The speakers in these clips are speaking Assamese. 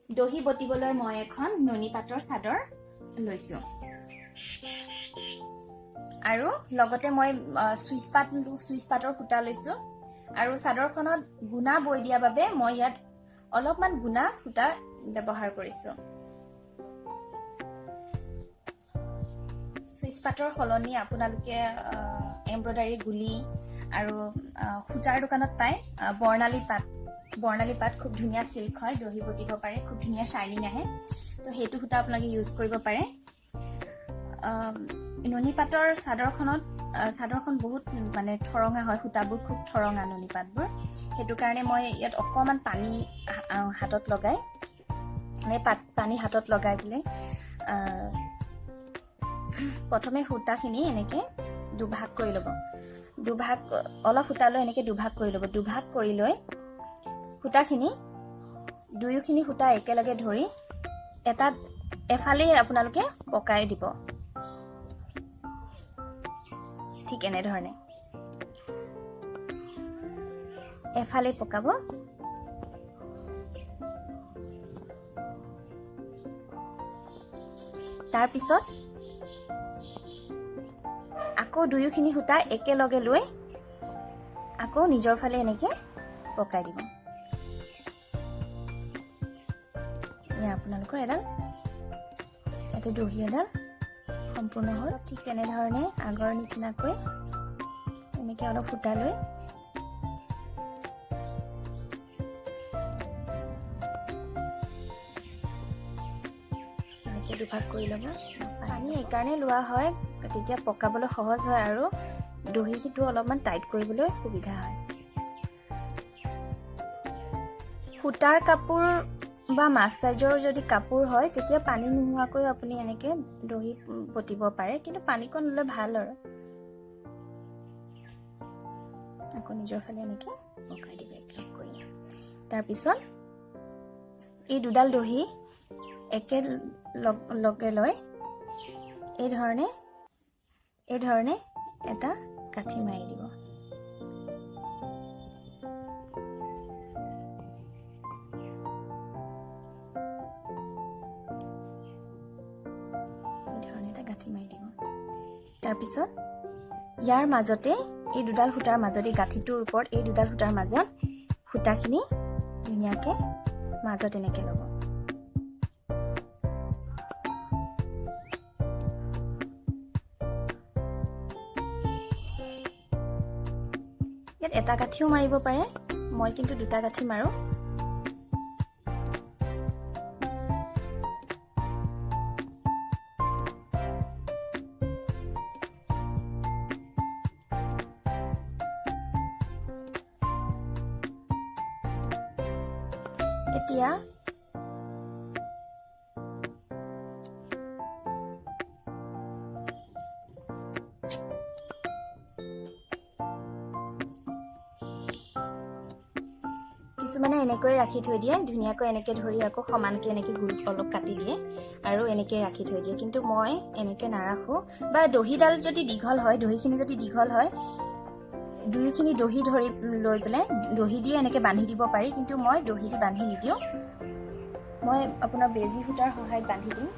দহি বটিবলৈ মই এখন নুনী পাটৰ চাদৰ লৈছো আৰু লগতে মই সুইচ পাটৰ সূতা লৈছো আৰু চাদৰখনত গুণা বৈ দিয়া বাবে মই ইয়াত অলপমান গুণা সূতা ব্যৱহাৰ কৰিছো সুইচ পাটৰ সলনি আপোনালোকে এমব্ৰয়ডাৰী গুলি আৰু সূতাৰ দোকানত পায় বৰ্ণালী পাট খুব ধুনীয়া সিল্ক হয় দহি বটিব পাৰে খুব ধুনীয়া শাইনিং আহে তো হেতু সূতা আপোনালোকে ইউজ কৰিব পাৰে নুনী পাটৰ চাদৰখন বহুত মানে ঠৰঙা হয় সূতাবোৰ খুব ঠৰঙা নুনী পাটবোৰ হেতু কাৰণে মই ইয়াত অকমান পানী হাতত লগাই পানী হাতত লগাই বলে প্ৰথমে সূতাখিনি এনেকে দুভাগ কৰি ল'ব দুভাগ অলপ সূতা লৈ এনেকে দুভাগ কৰি ল'ব দুভাগ কৰি লৈ সূতাখিনি দুয়োখিনি সূতা একেলগে ধৰি এফালে আপোনালোকে পকাই দিব ঠিক এনে ধৰণে এফালে পকাব তাৰ পিছত আকৌ দুয়োখিনি সূতা একেলগে লৈ আকৌ নিজৰ ফালে এনেকে পকাই দিব ইয়া আপোনালোকৰ এডাল এতে দহি এডাল সম্পূৰ্ণ হ'ল ঠিক তেনে ধৰণে আগৰ নিচিনাকৈ এনেকে অলপ সূতা লৈ এনেকে দুভাগ কৰি ল'ব পানী এই কাৰণে লোৱা হয় তেতিয়া পকাবলৈ সহজ হয় আৰু দহিটো অলপমান টাইট কৰিবলৈ সুবিধা হয় সূতাৰ কাপোৰ বা মাছ সাইজৰ যদি কাপোৰ হয় তেতিয়া পানী নোহোৱাকৈ আপুনি এনেকে দহি বটিব পাৰে কিন্তু পানীকণ ললে ভাল আৰু আকৌ নিজৰ ফালে এনেকে পকাই দিব একলগ কৰি তাৰ পিছত এই দুডাল দহি একে লগে লৈ এই ধৰণে এটা কাঠি মাৰি দিব তাৰ পিছত ইয়াৰ মাজতে এই দুডাল সূতাৰ মাজতে গাঠিটোৰ ওপৰত এই দুডাল সূতাৰ মাজত সূতাখিনি ধুনীয়াকে মাজত এনেকে ল'ব ইয়াত এটা গাঠিও মাৰিব পাৰে মই কিন্তু দুটা গাঠি মাৰো এতিয়া কিছুমানে এনেকৈ ৰাখি থৈ দিয়ে ধুনীয়াকৈ এনেকৈ ধৰি আকৌ সমানকৈ এনেকৈ গুল অলপ কাটি দিয়ে আৰু এনেকৈ ৰাখি থৈ দিয়ে কিন্তু মই এনেকৈ নাৰাখো বা দহিডাল যদি দীঘল হয় দহিখিনি যদি দীঘল হয় দুয়োখিনি দহি ধৰি লৈ পেলাই দহি দিয়ে এনেকৈ বান্ধি দিব পাৰি কিন্তু মই দহি দি বান্ধি নিদিওঁ মই আপোনাৰ বেজি সূতাৰ সহায়ত বান্ধি দিম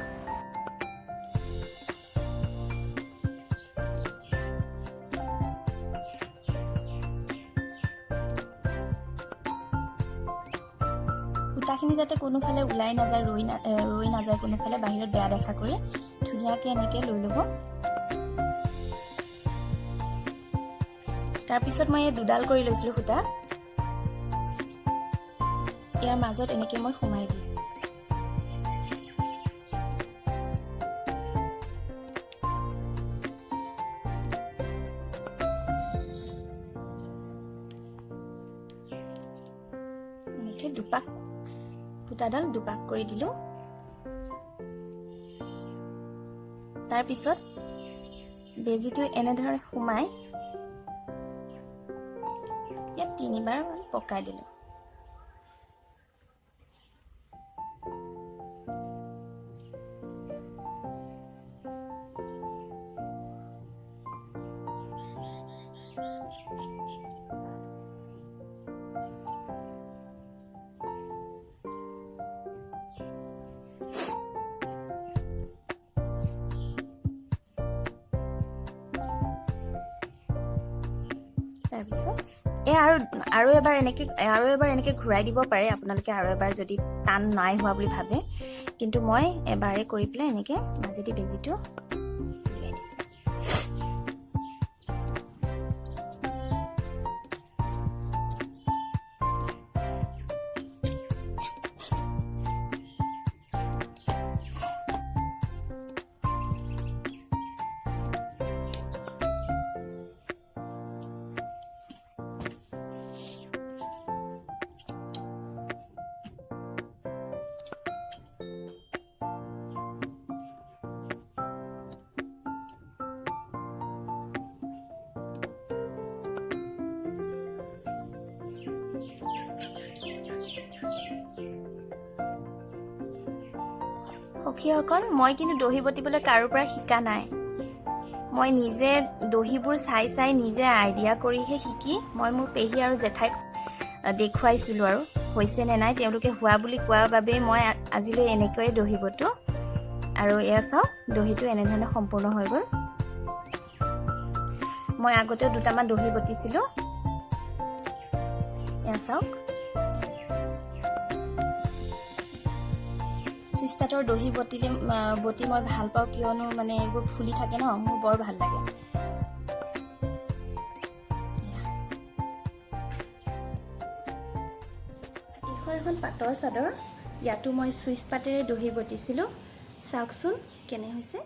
সূতাখিনি যাতে কোনোফালে ওলাই নাযায় ৰৈ নাযায় কোনোফালে বাহিৰত বেয়া দেখা কৰি ধুনীয়াকৈ এনেকৈ লৈ ল'ব তাৰ পিছত মই এই দুডাল কৰি লৈছিলোঁ সূতা ইয়াৰ মাজত এনেকৈ মই সোমাই দিম এনেকৈ দুপাক সূতাডাল দুপাক কৰি দিলোঁ তাৰ পিছত বেজিটো এনেদৰে সোমাই ইয়াত তিনিবাৰ পকাই দিলোঁ তাৰপিছত আৰু এবাৰ এনেকৈ ঘূৰাই দিব পাৰে আপোনালোকে, আৰু এবাৰ যদি টান নাই হোৱা বুলি ভাবে। কিন্তু মই এবাৰে কৰি পেলাই এনেকৈ মাজেদি বেজিটো উলিয়াই দিছোঁ। সখীসকল, মই কিন্তু দহি বটিবলৈ কাৰোৰ পৰা শিকা নাই। মই নিজে দহিবোৰ চাই নিজে আইডিয়া কৰিহে শিকি মই মোৰ পেহী আৰু জেঠাইক দেখুৱাইছিলোঁ, আৰু হৈছে নে নাই তেওঁলোকে হোৱা বুলি কোৱাৰ বাবেই মই আজিলৈ এনেকৈয়ে দহি বটো। আৰু এয়া চাওক, দহিটো এনেধৰণে সম্পূৰ্ণ হৈ গ'ল। মই আগতেও দুটামান দহি বটিছিলোঁ, এয়া চাওক। চুইচ পাতৰ দহি বটি মই ভাল পাওঁ, কিয়নো মানে এইবোৰ ফুলি থাকে ন, মোৰ বৰ ভাল লাগে। এইখন এখন পাটৰ চাদৰ, ইয়াতো মই চুইচ পাতেৰে দহি বটিছিলোঁ। চাওকচোন কেনে হৈছে।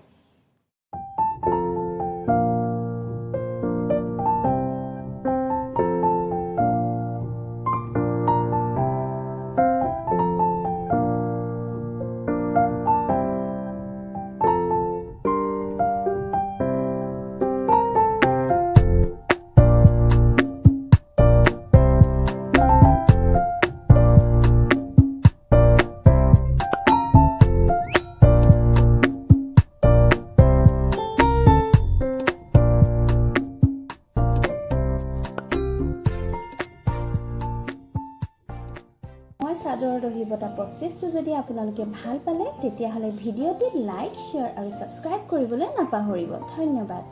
মই চাদৰৰ দহি বটা প্ৰচেছটো যদি আপোনালোকে ভাল পালে, তেতিয়াহ'লে ভিডিঅ'টিত লাইক, শ্বেয়াৰ আৰু ছাবস্ক্ৰাইব কৰিবলৈ নাপাহৰিব। ধন্যবাদ।